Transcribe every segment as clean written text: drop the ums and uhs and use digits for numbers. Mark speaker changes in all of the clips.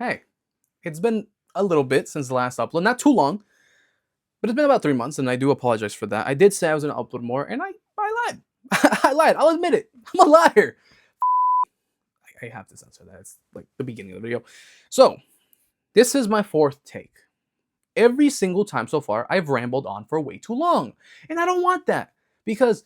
Speaker 1: hey, it's been a little bit since the last upload. Not too long, but it's been about 3 months, and I do apologize for that. I did say I was going to upload more, and I lied. I lied. I'll admit it. I'm a liar. I have to censor that. It's like the beginning of the video. So, this is my fourth take. Every single time so far, I've rambled on for way too long. And I don't want that. Because,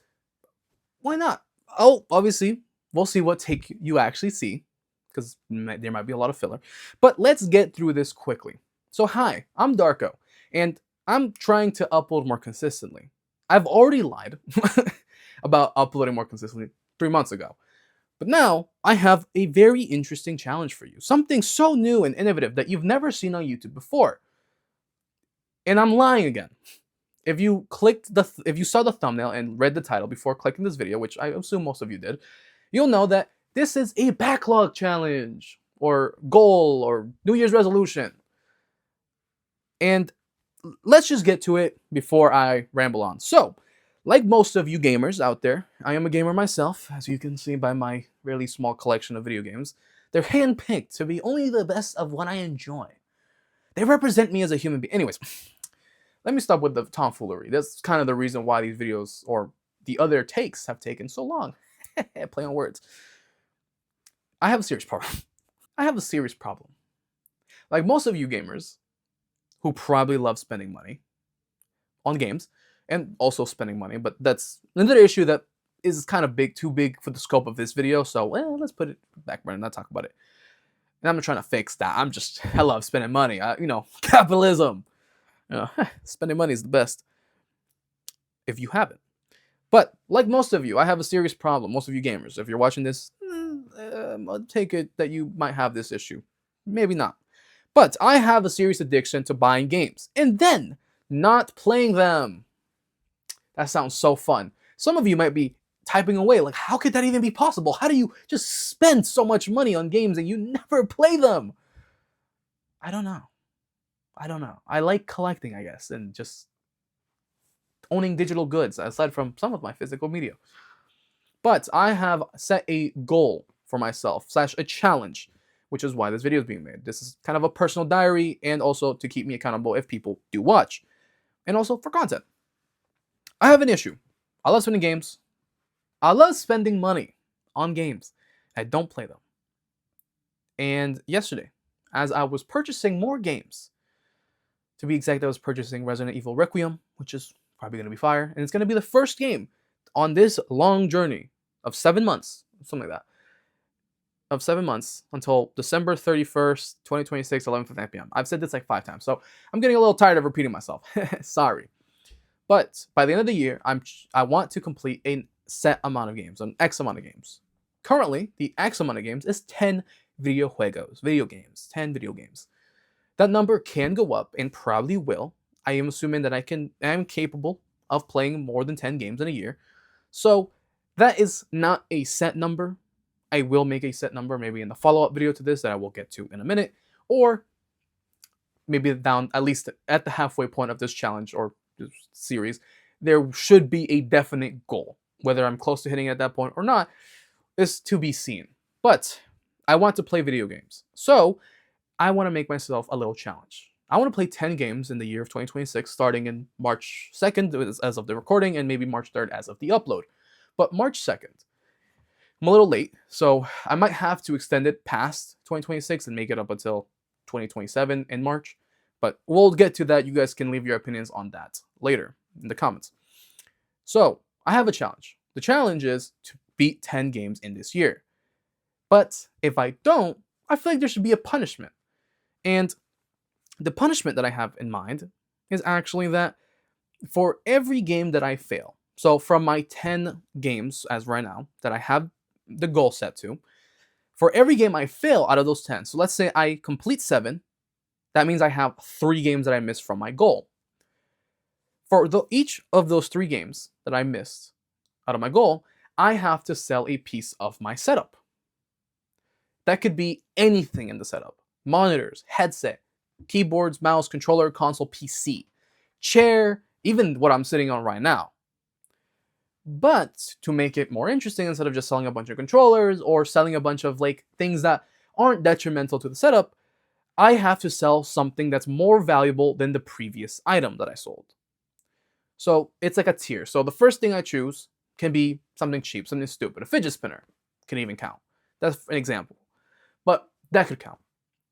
Speaker 1: why not? Oh, obviously, we'll see what take you actually see. Because there might be a lot of filler. But let's get through this quickly. So, hi, I'm Darko. And I'm trying to upload more consistently. I've already lied about uploading more consistently 3 months ago. But now, I have a very interesting challenge for you. Something so new and innovative that you've never seen on YouTube before. And I'm lying again. If you saw the thumbnail and read the title before clicking this video, which I assume most of you did, you'll know that this is a backlog challenge or goal or New Year's resolution. And let's just get to it before I ramble on. So, like most of you gamers out there, I am a gamer myself, as you can see by my really small collection of video games. They're handpicked to be only the best of what I enjoy. They represent me as a human being. Anyways, let me stop with the tomfoolery. That's kind of the reason why these videos or the other takes have taken so long. Play on words. I have a serious problem. I have a serious problem. Like most of you gamers who probably love spending money on games and also spending money, but that's another issue that is kind of too big for the scope of this video. So, let's put it back burner and not talk about it. And I'm not trying to fix that. I love spending money. Capitalism. Spending money is the best if you haven't. But like most of you, I have a serious problem. Most of you gamers, if you're watching this, I'll take it that you might have this issue. Maybe not. But I have a serious addiction to buying games and then not playing them. That sounds so fun. Some of you might be typing away like, how could that even be possible? How do you just spend so much money on games and you never play them? I don't know. I like collecting, I guess, and just owning digital goods, aside from some of my physical media. But I have set a goal for myself, / a challenge, which is why this video is being made. This is kind of a personal diary and also to keep me accountable if people do watch. And also for content. I have an issue. I love spending games. I love spending money on games. I don't play them. And yesterday, as I was purchasing more games, to be exact, I was purchasing Resident Evil Requiem, which is probably going to be fire. And it's going to be the first game on this long journey of 7 months, something like that, of 7 months until December 31st, 2026, 11:59 p.m. I've said this like 5 times, so I'm getting a little tired of repeating myself. Sorry. But by the end of the year, I want to complete a set amount of games, an X amount of games. Currently, the X amount of games is 10 video games, 10 video games. That number can go up and probably will. I am assuming that I am capable of playing more than 10 games in a year. So that is not a set number. I will make a set number maybe in the follow-up video to this that I will get to in a minute, or maybe down at least at the halfway point of this challenge or this series, there should be a definite goal. Whether I'm close to hitting it at that point or not is to be seen. But I want to play video games. So I want to make myself a little challenge. I want to play 10 games in the year of 2026, starting in March 2nd as of the recording, and maybe March 3rd as of the upload. But March 2nd, I'm a little late, so I might have to extend it past 2026 and make it up until 2027 in March. But we'll get to that. You guys can leave your opinions on that later in the comments. So I have a challenge. The challenge is to beat 10 games in this year. But if I don't, I feel like there should be a punishment. And the punishment that I have in mind is actually that for every game that I fail, so from my 10 games as right now that I have the goal set to, for every game I fail out of those 10, so let's say I complete 7, that means I have 3 games that I missed from my goal. For each of those 3 games that I missed out of my goal, I have to sell a piece of my setup. That could be anything in the setup. Monitors, headset, keyboards, mouse, controller, console, PC, chair, even what I'm sitting on right now. But to make it more interesting, instead of just selling a bunch of controllers or selling a bunch of things that aren't detrimental to the setup, I have to sell something that's more valuable than the previous item that I sold. So it's like a tier. So the first thing I choose can be something cheap, something stupid. A fidget spinner can even count. That's an example. But that could count.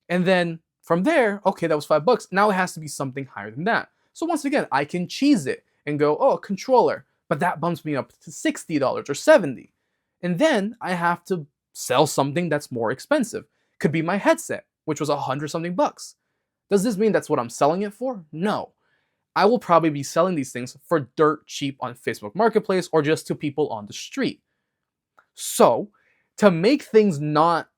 Speaker 1: And then from there, okay, that was $5. Now it has to be something higher than that. So once again, I can cheese it and go, oh, a controller. But that bumps me up to $60 or $70. And then I have to sell something that's more expensive. Could be my headset, which was $100 something. Does this mean that's what I'm selling it for? No. I will probably be selling these things for dirt cheap on Facebook Marketplace or just to people on the street. So, to make things not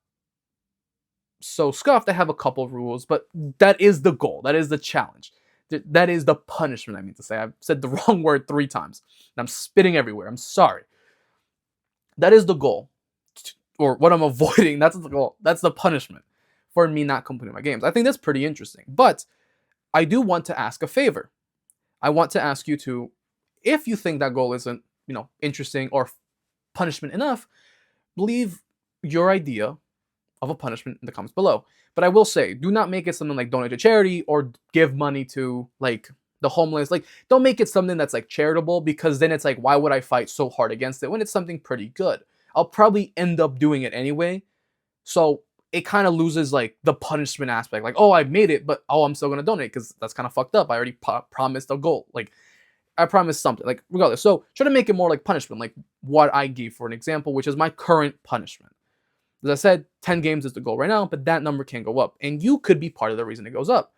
Speaker 1: so scuffed, I have a couple of rules, but that is the goal. That is the challenge. That is the punishment, I mean to say. I've said the wrong word 3 times, and I'm spitting everywhere. I'm sorry. That is the goal, or what I'm avoiding. That's the goal. That's the punishment for me not completing my games. I think that's pretty interesting. But I do want to ask a favor. I want to ask you to, if you think that goal isn't, interesting or punishment enough, leave your idea of a punishment in the comments below. But I will say, do not make it something like donate to charity or give money to like the homeless. Like, don't make it something that's like charitable, because then it's like, why would I fight so hard against it when it's something pretty good? I'll probably end up doing it anyway. So it kind of loses like the punishment aspect. Like, oh, I made it, but oh, I'm still going to donate because that's kind of fucked up. I already promised a goal. Like, I promised something, like regardless. So try to make it more like punishment, like what I gave for an example, which is my current punishment. As I said, 10 games is the goal right now, but that number can go up, and you could be part of the reason it goes up.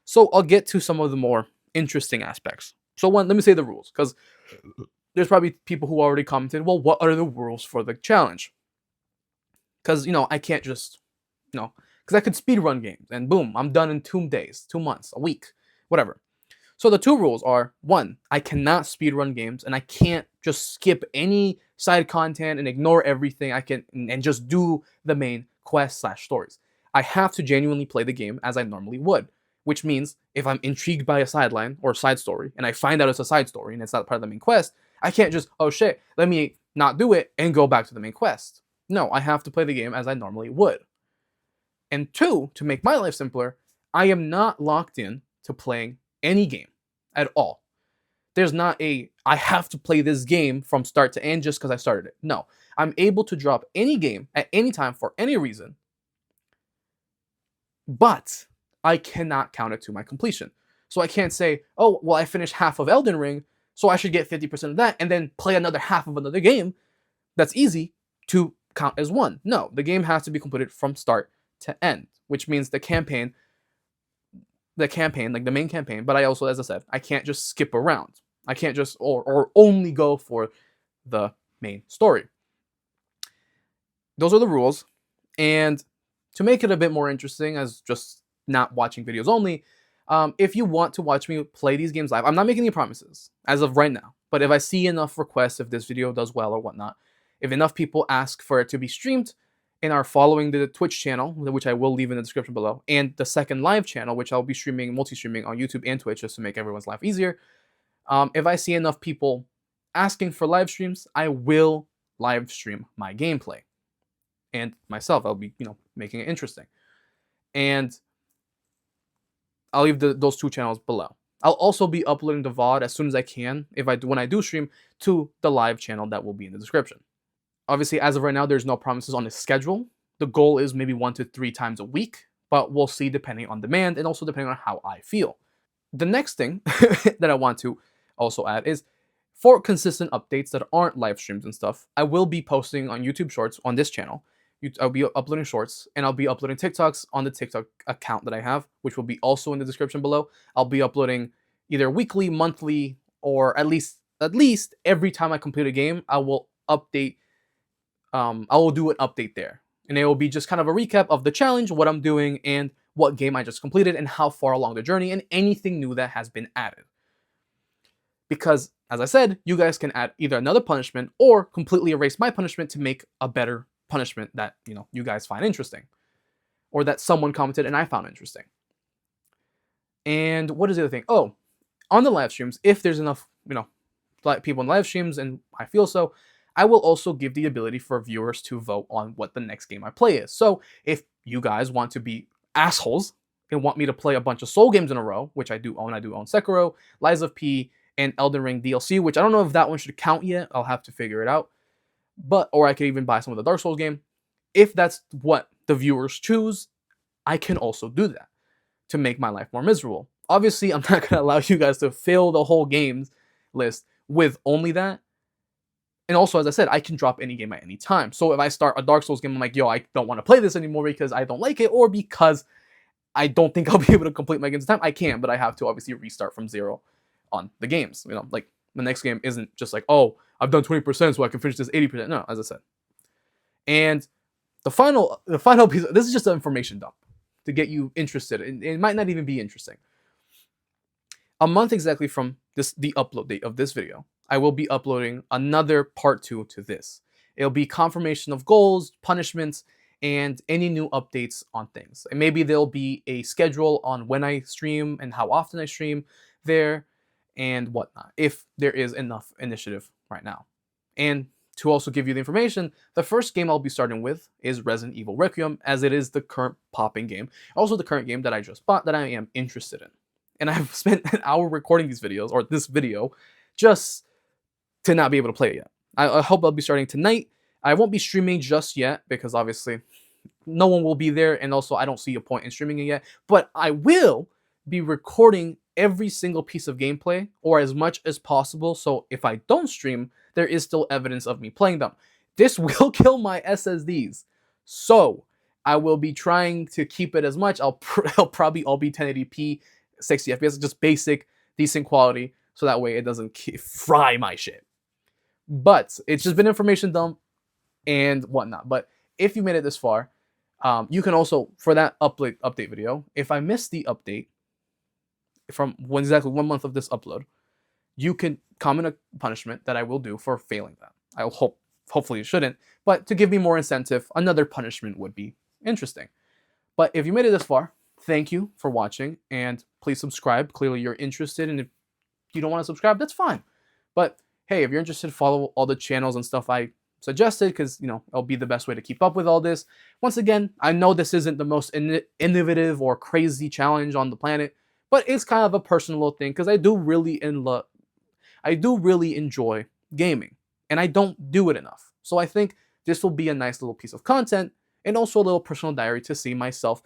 Speaker 1: So I'll get to some of the more interesting aspects. So one, let me say the rules, because there's probably people who already commented, well, what are the rules for the challenge? Because, I can't just, because I could speedrun games, and boom, I'm done in 2 days, 2 months, a week, whatever. So the 2 rules are, 1, I cannot speedrun games, and I can't just skip any side content and ignore everything. I can and just do the main quest/stories. I have to genuinely play the game as I normally would, which means if I'm intrigued by a sideline or side story, and I find out it's a side story and it's not part of the main quest, I can't just, oh shit, let me not do it and go back to the main quest. No, I have to play the game as I normally would. And 2, to make my life simpler, I am not locked in to playing any game at all. There's not a, I have to play this game from start to end just because I started it. No, I'm able to drop any game at any time for any reason, but I cannot count it to my completion. So I can't say, oh, well, I finished half of Elden Ring, so I should get 50% of that and then play another half of another game that's easy to count as one. No, the game has to be completed from start to end, which means the campaign, like the main campaign, but I also, as I said, I can't just skip around. I can't just, or only go for the main story. Those are the rules. And to make it a bit more interesting as just not watching videos only, if you want to watch me play these games live, I'm not making any promises as of right now, but if I see enough requests, if this video does well or whatnot, if enough people ask for it to be streamed and are following the Twitch channel, which I will leave in the description below, and the second live channel, which I'll be multi-streaming on YouTube and Twitch just to make everyone's life easier, if I see enough people asking for live streams, I will live stream my gameplay. And myself, I'll be, making it interesting. And I'll leave those 2 channels below. I'll also be uploading the VOD as soon as I can, when I do stream, to the live channel that will be in the description. Obviously, as of right now, there's no promises on the schedule. The goal is maybe 1 to 3 times a week, but we'll see depending on demand and also depending on how I feel. The next thing that I want to also add is, for consistent updates that aren't live streams and stuff, I will be posting on YouTube Shorts on this channel. I'll be uploading shorts, and I'll be uploading TikToks on the TikTok account that I have, which will be also in the description below. I'll be uploading either weekly, monthly, or at least every time I complete a game, I will update. I will do an update there, and it will be just kind of a recap of the challenge, what I'm doing, and what game I just completed, and how far along the journey, and anything new that has been added. Because, as I said, you guys can add either another punishment or completely erase my punishment to make a better punishment that, you guys find interesting, or that someone commented and I found interesting. And what is the other thing? Oh, on the live streams, if there's enough, people in live streams and I feel so, I will also give the ability for viewers to vote on what the next game I play is. So if you guys want to be assholes and want me to play a bunch of Soul games in a row, which I do own. I do own Sekiro, Lies of P, and Elden Ring DLC, which I don't know if that one should count yet. I'll have to figure it out. But, or I could even buy some of the Dark Souls game. If that's what the viewers choose, I can also do that to make my life more miserable. Obviously, I'm not going to allow you guys to fill the whole games list with only that. And also, as I said, I can drop any game at any time. So if I start a Dark Souls game, I'm like, yo, I don't want to play this anymore because I don't like it, or because I don't think I'll be able to complete my games in time. I can, but I have to obviously restart from zero on the games. You know, like the next game isn't just like, oh, I've done 20%, so I can finish this 80%. No, as I said. And the final piece, this is just an information dump to get you interested. It might not even be interesting. A month exactly from the upload date of this video, I will be uploading another part 2 to this. It'll be confirmation of goals, punishments, and any new updates on things. And maybe there'll be a schedule on when I stream and how often I stream there and whatnot, if there is enough initiative right now. And to also give you the information, the first game I'll be starting with is Resident Evil Requiem, as it is the current popping game. Also the current game that I just bought that I am interested in. And I've spent an hour recording these videos, or this video, just to not be able to play it yet. I hope I'll be starting tonight. I won't be streaming just yet, because obviously no one will be there, and also I don't see a point in streaming it yet. But I will be recording every single piece of gameplay, or as much as possible, so if I don't stream, there is still evidence of me playing them. This will kill my SSDs, so I will be trying to keep it as much. I'll probably all be 1080p, 60 FPS, just basic, decent quality, so that way it doesn't fry my shit. But it's just been information dump and whatnot. But if you made it this far, you can also, for that update video, if I missed the update from exactly 1 month of this upload, you can comment a punishment that I will do for failing that. I'll hopefully it shouldn't, but to give me more incentive, another punishment would be interesting. But if you made it this far, thank you for watching, and please subscribe. Clearly you're interested, and if you don't want to subscribe, that's fine. But hey, if you're interested, follow all the channels and stuff I suggested, because, you know, it'll be the best way to keep up with all this. Once again, I know this isn't the most innovative or crazy challenge on the planet, but it's kind of a personal thing, because I do really enjoy gaming, and I don't do it enough. So I think this will be a nice little piece of content, and also a little personal diary to see myself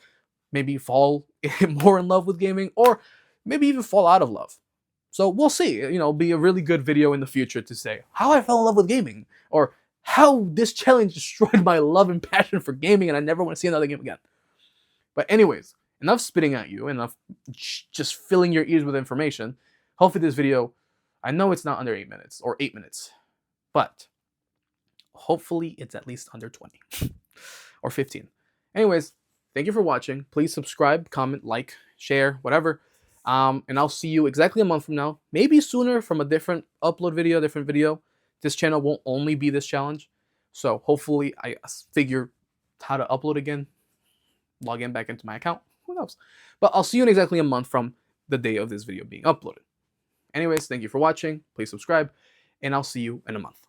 Speaker 1: maybe fall more in love with gaming, or maybe even fall out of love. So we'll see. You know, it'll be a really good video in the future to say how I fell in love with gaming, or how this challenge destroyed my love and passion for gaming, and I never want to see another game again. But anyways, enough spitting at you, enough just filling your ears with information. Hopefully this video, I know it's not under 8 minutes, or 8 minutes, but hopefully it's at least under 20 or 15. Anyways, thank you for watching. Please subscribe, comment, like, share, whatever. And I'll see you exactly a month from now, maybe sooner, from a different upload video, different video. This channel won't only be this challenge. So hopefully I figure how to upload again, log in back into my account, who knows. But I'll see you in exactly a month from the day of this video being uploaded. Anyways, thank you for watching. Please subscribe, and I'll see you in a month.